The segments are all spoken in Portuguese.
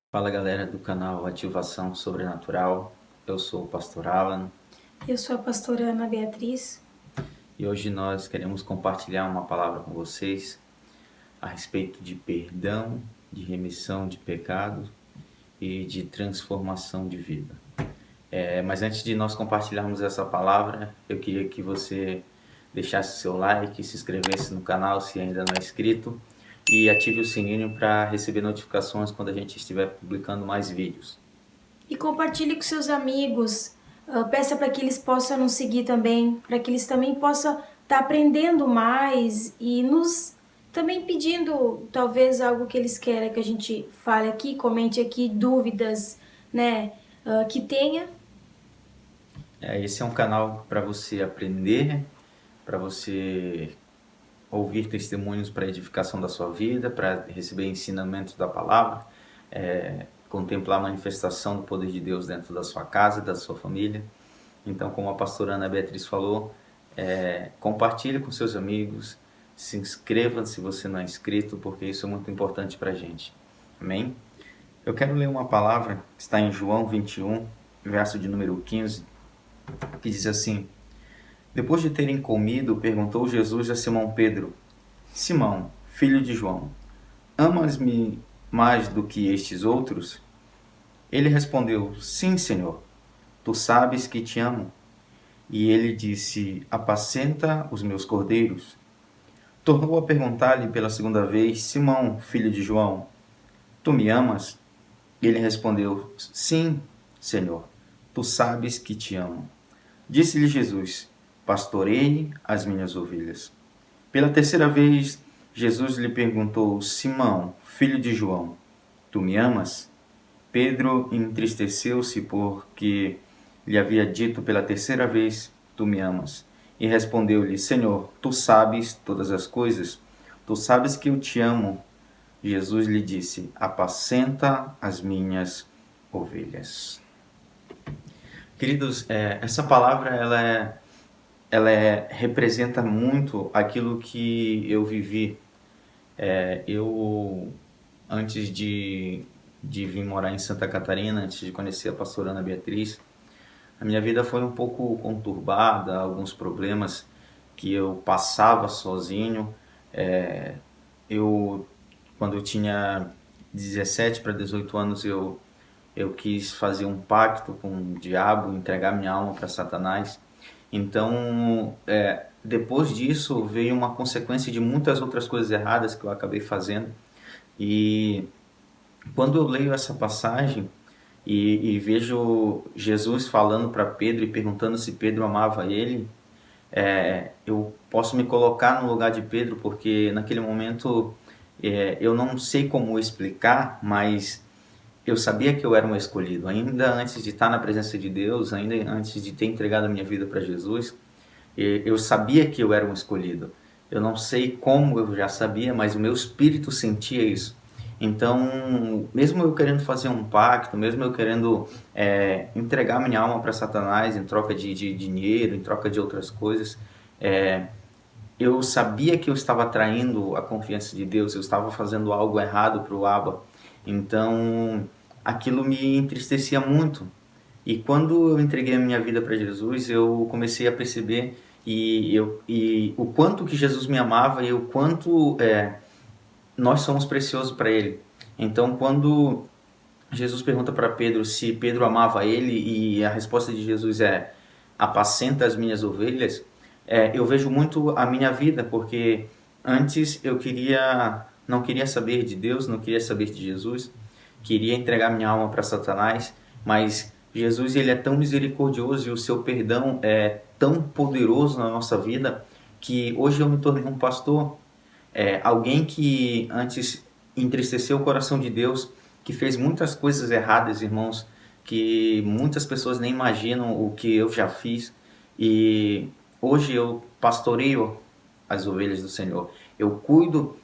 Fala galera do canal Ativação Sobrenatural, eu sou o Pastor Alan Eu sou a pastora Ana Beatriz. e hoje nós queremos compartilhar uma palavra com vocês a respeito de perdão, de remissão de pecados e de transformação de vida. Mas antes de nós compartilharmos essa palavra, eu queria que você deixasse seu like, se inscrevesse no canal se ainda não é inscrito e ative o sininho para receber notificações quando a gente estiver publicando mais vídeos. E compartilhe com seus amigos. Peça para que eles possam nos seguir também, para que eles também possam estar aprendendo mais e nos também pedindo talvez algo que eles querem que a gente fale aqui, comente aqui, dúvidas, né, que tenha. Esse é um canal para você aprender, para você ouvir testemunhos para edificação da sua vida, para receber ensinamento da palavra, contemplar a manifestação do poder de Deus dentro da sua casa, da sua família. Então, como a pastora Ana Beatriz falou, compartilhe com seus amigos, se inscreva se você não é inscrito, porque isso é muito importante para a gente. Amém? Eu quero ler uma palavra que está em João 21, verso de número 15, que diz assim: Depois de terem comido, perguntou Jesus a Simão Pedro: Simão, filho de João, amas-me mais do que estes outros? Ele respondeu: Sim, Senhor, tu sabes que te amo. E ele disse: Apacenta os meus cordeiros. Tornou a perguntar-lhe pela segunda vez: Simão, filho de João, tu me amas? Ele respondeu: Sim, Senhor, tu sabes que te amo. Disse-lhe Jesus: Pastorei as minhas ovelhas. Pela terceira vez, Jesus lhe perguntou: Simão, filho de João, tu me amas? Pedro entristeceu-se porque lhe havia dito pela terceira vez: Tu me amas. E respondeu-lhe: Senhor, tu sabes todas as coisas, tu sabes que eu te amo. Jesus lhe disse: Apacenta as minhas ovelhas. Queridos, essa palavra representa muito aquilo que eu vivi. Eu, antes de vir morar em Santa Catarina, antes de conhecer a pastora Ana Beatriz, a minha vida foi um pouco conturbada, alguns problemas que eu passava sozinho. Quando eu tinha 17 para 18 anos, eu quis fazer um pacto com o diabo, entregar minha alma para Satanás. Então, depois disso, veio uma consequência de muitas outras coisas erradas que eu acabei fazendo. E quando eu leio essa passagem e vejo Jesus falando para Pedro e perguntando se Pedro amava ele, eu posso me colocar no lugar de Pedro, porque naquele momento eu não sei como explicar, mas eu sabia que eu era um escolhido. Ainda antes de estar na presença de Deus, ainda antes de ter entregado a minha vida para Jesus, eu sabia que eu era um escolhido. Eu não sei como eu já sabia, mas o meu espírito sentia isso. Então, mesmo eu querendo fazer um pacto, mesmo eu querendo entregar minha alma para Satanás em troca de dinheiro, em troca de outras coisas, eu sabia que eu estava traindo a confiança de Deus, eu estava fazendo algo errado para o Abba. Então, aquilo me entristecia muito. E quando eu entreguei a minha vida para Jesus, eu comecei a perceber e o quanto que Jesus me amava e o quanto nós somos preciosos para Ele. Então, quando Jesus pergunta para Pedro se Pedro amava ele e a resposta de Jesus é: apacenta as minhas ovelhas, eu vejo muito a minha vida, porque antes eu não queria saber de Deus, não queria saber de Jesus, queria entregar minha alma para Satanás, mas Jesus, ele é tão misericordioso e o seu perdão é tão poderoso na nossa vida que hoje eu me tornei um pastor, alguém que antes entristeceu o coração de Deus, que fez muitas coisas erradas, irmãos, que muitas pessoas nem imaginam o que eu já fiz, e hoje eu pastoreio as ovelhas do Senhor, eu cuido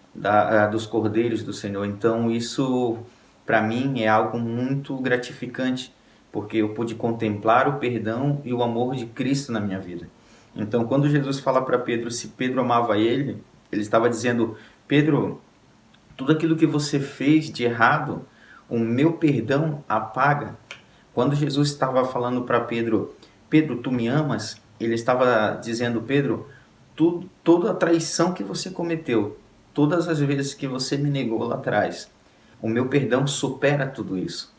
dos cordeiros do Senhor. Então isso para mim é algo muito gratificante, porque eu pude contemplar o perdão e o amor de Cristo na minha vida. Então, quando Jesus fala para Pedro se Pedro amava ele estava dizendo: Pedro, tudo aquilo que você fez de errado, o meu perdão apaga. Quando Jesus estava falando para Pedro, Pedro, tu me amas? Ele estava dizendo, Pedro, toda a traição que você cometeu, todas as vezes que você me negou lá atrás, o meu perdão supera tudo isso.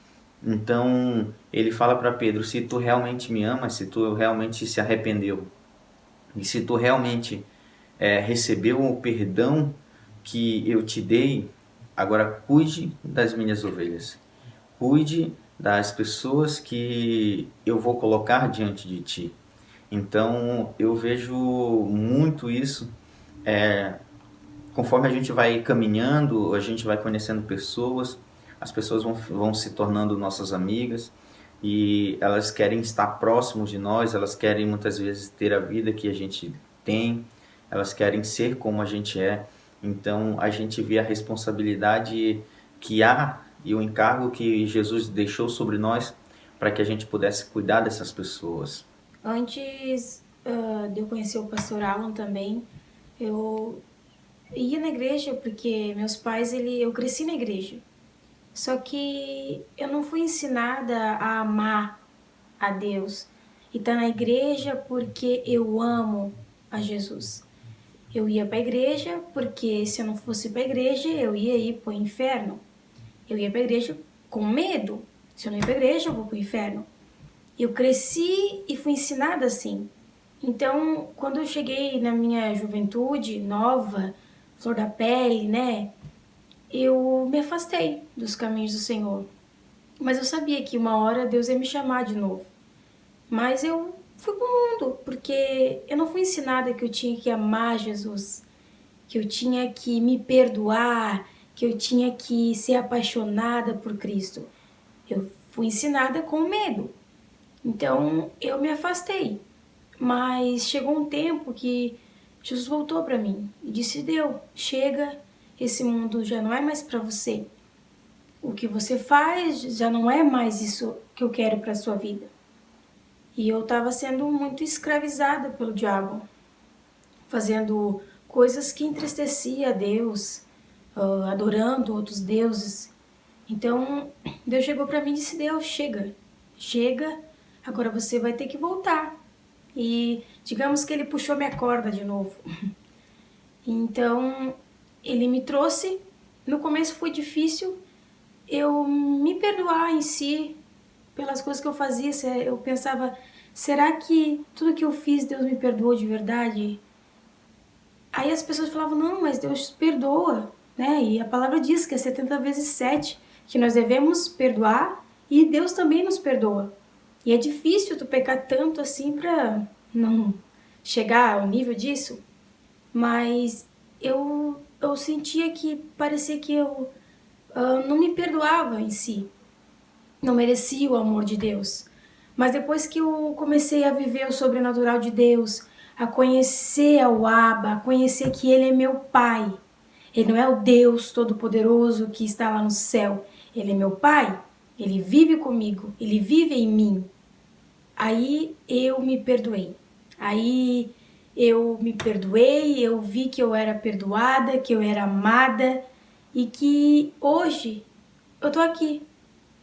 Então, ele fala para Pedro, se tu realmente me amas, se tu realmente se arrependeu, e se tu realmente recebeu o perdão que eu te dei, agora cuide das minhas ovelhas. Cuide das pessoas que eu vou colocar diante de ti. Então, eu vejo muito isso. Conforme a gente vai caminhando, a gente vai conhecendo pessoas, as pessoas vão se tornando nossas amigas e elas querem estar próximos de nós, elas querem muitas vezes ter a vida que a gente tem, elas querem ser como a gente é. Então a gente vê a responsabilidade que há e o encargo que Jesus deixou sobre nós para que a gente pudesse cuidar dessas pessoas. Antes de eu conhecer o pastor Alan também, eu ia na igreja porque meus pais, eu cresci na igreja. Só que eu não fui ensinada a amar a Deus e estar na igreja porque eu amo a Jesus. Eu ia para a igreja porque se eu não fosse para a igreja, eu ia ir para o inferno. Eu ia para a igreja com medo. Se eu não ir para a igreja, eu vou para o inferno. Eu cresci e fui ensinada assim. Então, quando eu cheguei na minha juventude, nova, flor da pele, né? Eu me afastei dos caminhos do Senhor. Mas eu sabia que uma hora Deus ia me chamar de novo. Mas eu fui pro mundo, porque eu não fui ensinada que eu tinha que amar Jesus, que eu tinha que me perdoar, que eu tinha que ser apaixonada por Cristo. Eu fui ensinada com medo. Então eu me afastei. Mas chegou um tempo que Jesus voltou para mim e disse: Deu, chega, esse mundo já não é mais para você. O que você faz já não é mais isso que eu quero para sua vida. E eu estava sendo muito escravizada pelo diabo, fazendo coisas que entristecia a Deus, adorando outros deuses. Então, Deus chegou para mim e disse: Deus, chega, chega, agora você vai ter que voltar. E digamos que ele puxou minha corda de novo. Então, ele me trouxe. No começo foi difícil eu me perdoar em si pelas coisas que eu fazia. Eu pensava, será que tudo que eu fiz Deus me perdoou de verdade? Aí as pessoas falavam, não, mas Deus perdoa, né? E a palavra diz que é 70 vezes 7, que nós devemos perdoar e Deus também nos perdoa. E é difícil tu pecar tanto assim pra não chegar ao nível disso, mas eu sentia que parecia que eu não me perdoava em si, não merecia o amor de Deus. Mas depois que eu comecei a viver o sobrenatural de Deus, a conhecer o Abba, a conhecer que Ele é meu Pai, Ele não é o Deus Todo-Poderoso que está lá no céu, Ele é meu Pai, Ele vive comigo, Ele vive em mim. Aí eu me perdoei. Aí eu me perdoei, eu vi que eu era perdoada, que eu era amada e que hoje eu tô aqui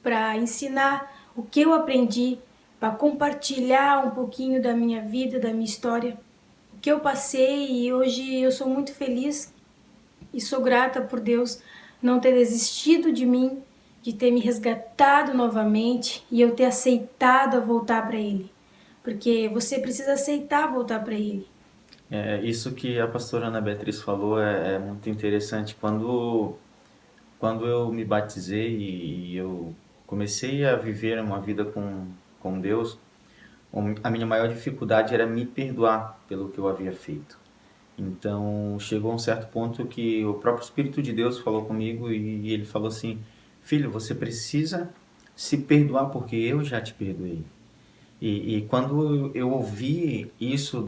para ensinar o que eu aprendi, para compartilhar um pouquinho da minha vida, da minha história, o que eu passei, e hoje eu sou muito feliz e sou grata por Deus não ter desistido de mim, de ter me resgatado novamente e eu ter aceitado a voltar para Ele. Porque você precisa aceitar voltar para Ele. Isso que a pastora Ana Beatriz falou é muito interessante. Quando eu me batizei e eu comecei a viver uma vida com Deus, a minha maior dificuldade era me perdoar pelo que eu havia feito. Então chegou um certo ponto que o próprio Espírito de Deus falou comigo e ele falou assim: Filho, você precisa se perdoar porque eu já te perdoei. E quando eu ouvi isso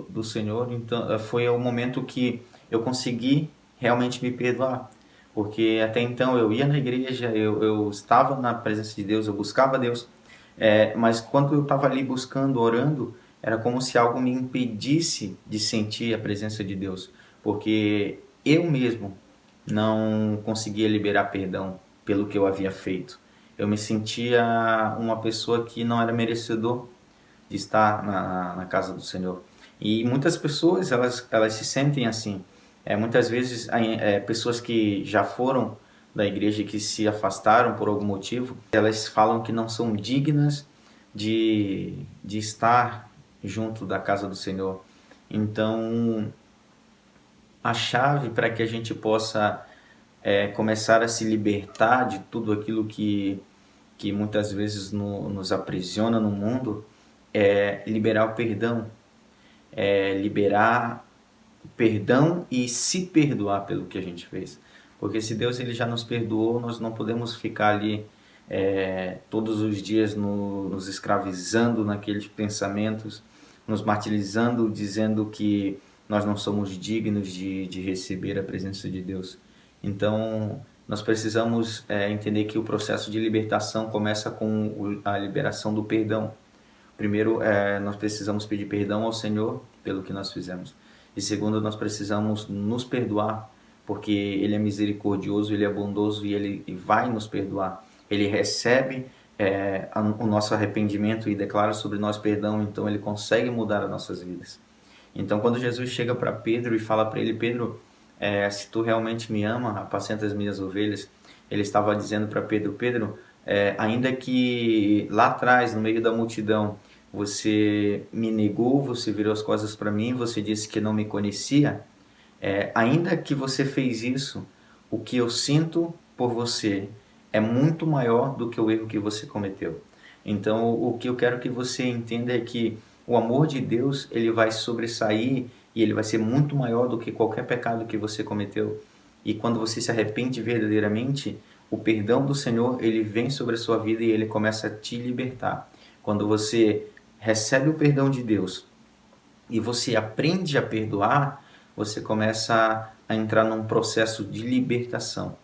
do Senhor, então foi o momento que eu consegui realmente me perdoar. Porque até então eu ia na igreja, eu estava na presença de Deus, eu buscava Deus, mas quando eu estava ali buscando, orando, era como se algo me impedisse de sentir a presença de Deus, porque eu mesmo não conseguia liberar perdão pelo que eu havia feito. Eu me sentia uma pessoa que não era merecedor de estar na casa do Senhor. E muitas pessoas, elas se sentem assim. Muitas vezes, pessoas que já foram da igreja e que se afastaram por algum motivo, elas falam que não são dignas de estar junto da casa do Senhor. Então, a chave para que a gente possa começar a se libertar de tudo aquilo que muitas vezes nos aprisiona no mundo é liberar o perdão. Liberar o perdão e se perdoar pelo que a gente fez. Porque se Deus ele já nos perdoou, nós não podemos ficar ali todos os dias nos escravizando naqueles pensamentos, nos martirizando, dizendo que nós não somos dignos de receber a presença de Deus. Então, nós precisamos entender que o processo de libertação começa com a liberação do perdão. Primeiro, nós precisamos pedir perdão ao Senhor pelo que nós fizemos. E segundo, nós precisamos nos perdoar, porque Ele é misericordioso, Ele é bondoso e Ele vai nos perdoar. Ele recebe o nosso arrependimento e declara sobre nós perdão, então Ele consegue mudar as nossas vidas. Então, quando Jesus chega para Pedro e fala para ele, Pedro, se tu realmente me ama, apacenta as minhas ovelhas, ele estava dizendo para Pedro, Pedro, ainda que lá atrás, no meio da multidão, você me negou, você virou as costas para mim, você disse que não me conhecia, ainda que você fez isso, o que eu sinto por você é muito maior do que o erro que você cometeu. Então, o que eu quero que você entenda é que o amor de Deus, ele vai sobressair e ele vai ser muito maior do que qualquer pecado que você cometeu. E quando você se arrepende verdadeiramente, o perdão do Senhor, ele vem sobre a sua vida e ele começa a te libertar. Quando você recebe o perdão de Deus e você aprende a perdoar, você começa a entrar num processo de libertação,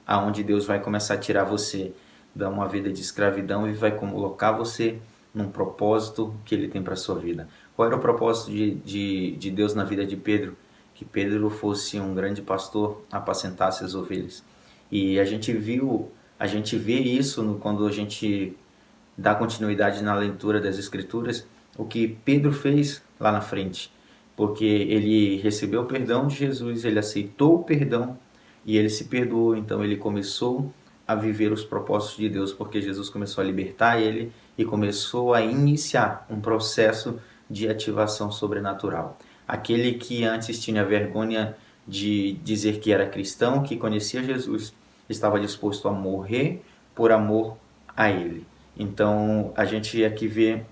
aonde Deus vai começar a tirar você de uma vida de escravidão e vai colocar você num propósito que Ele tem para a sua vida. Qual era o propósito de Deus na vida de Pedro? Que Pedro fosse um grande pastor, apacentasse as ovelhas. E a gente vê isso quando a gente dá continuidade na leitura das Escrituras, o que Pedro fez lá na frente. Porque ele recebeu o perdão de Jesus, ele aceitou o perdão e ele se perdoou. Então ele começou a viver os propósitos de Deus, porque Jesus começou a libertar ele e começou a iniciar um processo de ativação sobrenatural. Aquele que antes tinha vergonha de dizer que era cristão, que conhecia Jesus, estava disposto a morrer por amor a ele. Então, a gente aqui vê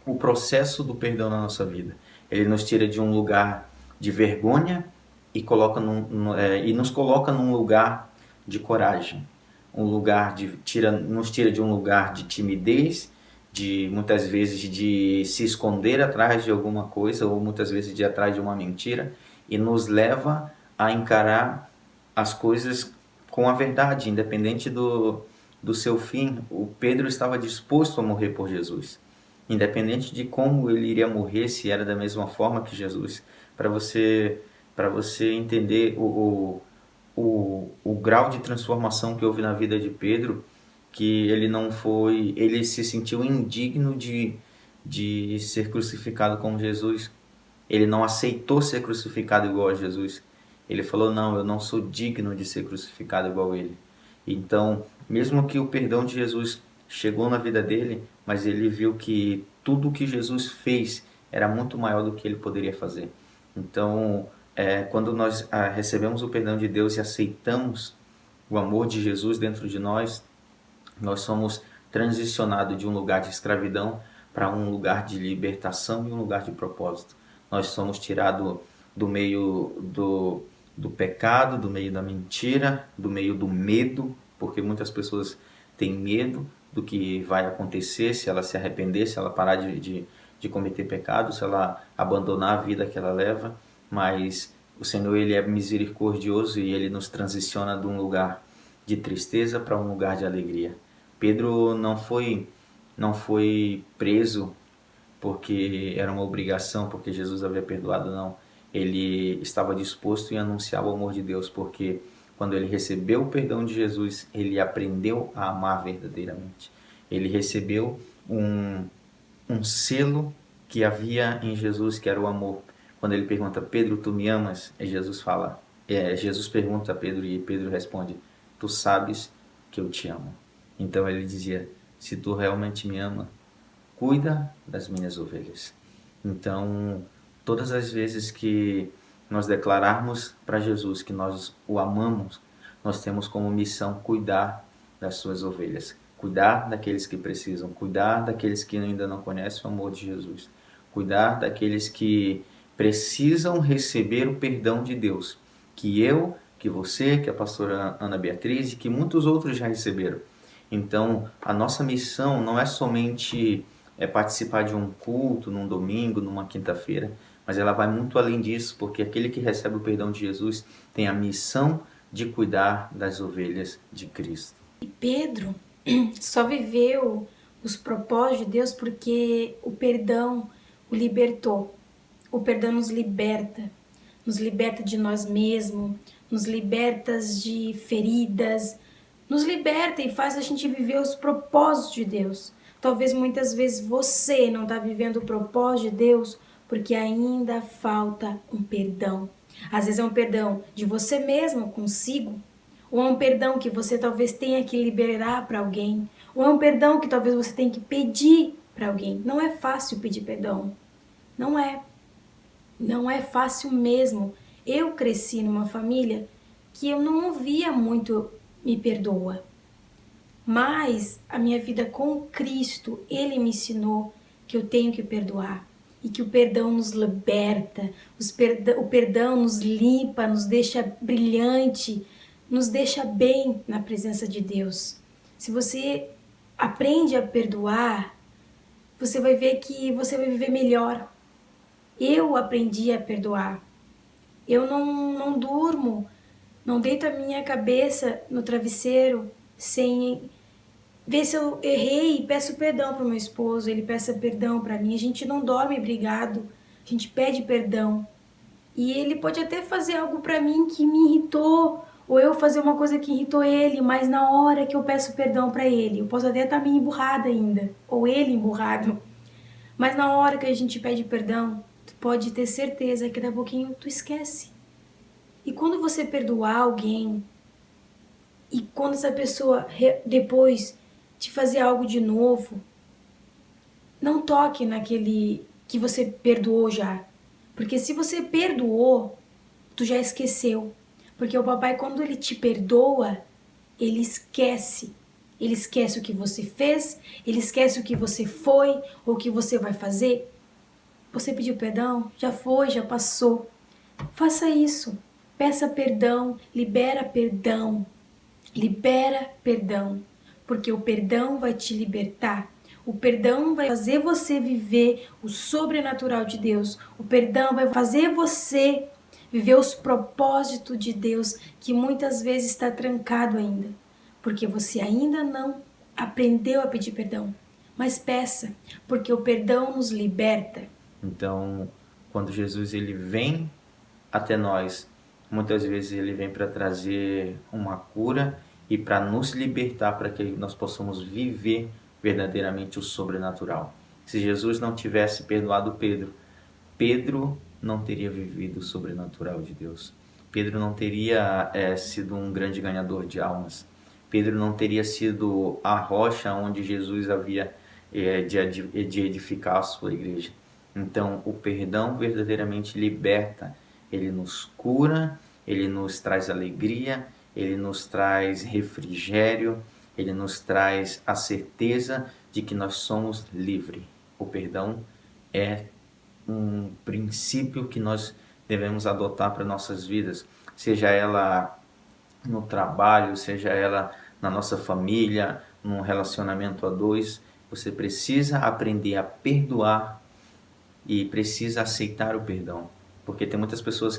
o processo do perdão na nossa vida. Ele nos tira de um lugar de vergonha e nos coloca num lugar de coragem. Nos tira de um lugar de timidez, de muitas vezes de se esconder atrás de alguma coisa ou muitas vezes de atrás de uma mentira e nos leva a encarar as coisas com a verdade, independente do seu fim. O Pedro estava disposto a morrer por Jesus, independente de como ele iria morrer, se era da mesma forma que Jesus, para você entender o grau de transformação que houve na vida de Pedro, que ele se sentiu indigno de ser crucificado como Jesus. Ele não aceitou ser crucificado igual a Jesus. Ele falou, não, eu não sou digno de ser crucificado igual a ele. Então, mesmo que o perdão de Jesus chegou na vida dele, mas ele viu que tudo o que Jesus fez era muito maior do que ele poderia fazer. Então, quando nós recebemos o perdão de Deus e aceitamos o amor de Jesus dentro de nós somos transicionados de um lugar de escravidão para um lugar de libertação e um lugar de propósito. Nós somos tirados do meio do pecado, do meio da mentira, do meio do medo, porque muitas pessoas têm medo do que vai acontecer se ela se arrepender, se ela parar de cometer pecado, se ela abandonar a vida que ela leva. Mas o Senhor, ele é misericordioso e ele nos transiciona de um lugar de tristeza para um lugar de alegria. Pedro não foi preso porque era uma obrigação, porque Jesus havia perdoado, não. Ele estava disposto em anunciar o amor de Deus, porque quando ele recebeu o perdão de Jesus, ele aprendeu a amar verdadeiramente. Ele recebeu um selo que havia em Jesus, que era o amor. Quando ele pergunta, Pedro, tu me amas? Jesus pergunta a Pedro e Pedro responde, tu sabes que eu te amo. Então ele dizia, se tu realmente me ama, cuida das minhas ovelhas. Então, todas as vezes que nós declararmos para Jesus que nós o amamos, nós temos como missão cuidar das suas ovelhas, cuidar daqueles que precisam, cuidar daqueles que ainda não conhecem o amor de Jesus, cuidar daqueles que precisam receber o perdão de Deus, que eu, que você, que a pastora Ana Beatriz e que muitos outros já receberam. Então, a nossa missão não é somente participar de um culto num domingo, numa quinta-feira, mas ela vai muito além disso, porque aquele que recebe o perdão de Jesus tem a missão de cuidar das ovelhas de Cristo. E Pedro só viveu os propósitos de Deus porque o perdão o libertou. O perdão nos liberta de nós mesmos, nos liberta de feridas, nos liberta e faz a gente viver os propósitos de Deus. Talvez muitas vezes você não está vivendo o propósito de Deus porque ainda falta um perdão. Às vezes é um perdão de você mesmo consigo, ou é um perdão que você talvez tenha que liberar para alguém, ou é um perdão que talvez você tenha que pedir para alguém. Não é fácil pedir perdão. Não é. Não é fácil mesmo. Eu cresci numa família que eu não ouvia muito me perdoa. Mas a minha vida com Cristo, Ele me ensinou que eu tenho que perdoar. E que o perdão nos liberta, o perdão nos limpa, nos deixa brilhante, nos deixa bem na presença de Deus. Se você aprende a perdoar, você vai ver que você vai viver melhor. Eu aprendi a perdoar. Eu não durmo, não deito a minha cabeça no travesseiro sem ver se eu errei e peço perdão para o meu esposo, ele peça perdão para mim. A gente não dorme brigado, a gente pede perdão. E ele pode até fazer algo para mim que me irritou, ou eu fazer uma coisa que irritou ele, mas na hora que eu peço perdão para ele, eu posso até estar meio emburrada ainda, ou ele emburrado. Mas na hora que a gente pede perdão, tu pode ter certeza que daqui a pouquinho tu esquece. E quando você perdoar alguém, e quando essa pessoa depois te fazer algo de novo, não toque naquele que você perdoou já. Porque se você perdoou, tu já esqueceu. Porque o papai, quando ele te perdoa, ele esquece. Ele esquece o que você fez, ele esquece o que você foi ou o que você vai fazer. Você pediu perdão? Já foi, já passou. Faça isso. Peça perdão, libera perdão. Libera perdão, porque o perdão vai te libertar. O perdão vai fazer você viver o sobrenatural de Deus. O perdão vai fazer você viver os propósitos de Deus que muitas vezes está trancado ainda, porque você ainda não aprendeu a pedir perdão. Mas peça, porque o perdão nos liberta. Então, quando Jesus ele vem até nós, muitas vezes ele vem para trazer uma cura e para nos libertar, para que nós possamos viver verdadeiramente o sobrenatural. Se Jesus não tivesse perdoado Pedro, Pedro não teria vivido o sobrenatural de Deus. Pedro não teria sido um grande ganhador de almas. Pedro não teria sido a rocha onde Jesus havia de edificar a sua igreja. Então, o perdão verdadeiramente liberta. Ele nos cura, ele nos traz alegria, ele nos traz refrigério, ele nos traz a certeza de que nós somos livres. O perdão é um princípio que nós devemos adotar para nossas vidas, seja ela no trabalho, seja ela na nossa família, num relacionamento a dois. Você precisa aprender a perdoar e precisa aceitar o perdão, porque tem muitas pessoas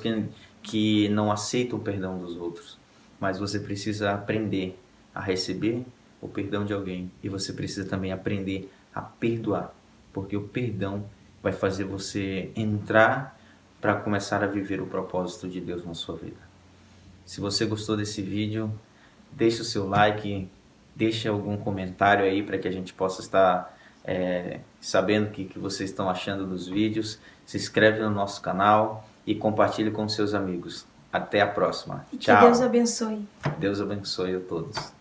que não aceitam o perdão dos outros, mas você precisa aprender a receber o perdão de alguém e você precisa também aprender a perdoar, porque o perdão vai fazer você entrar para começar a viver o propósito de Deus na sua vida. Se você gostou desse vídeo, deixe o seu like, deixe algum comentário aí para que a gente possa estar sabendo o que vocês estão achando dos vídeos. Se inscreve no nosso canal e compartilhe com seus amigos. Até a próxima. E que Deus Tchau. abençoe. Deus abençoe a todos.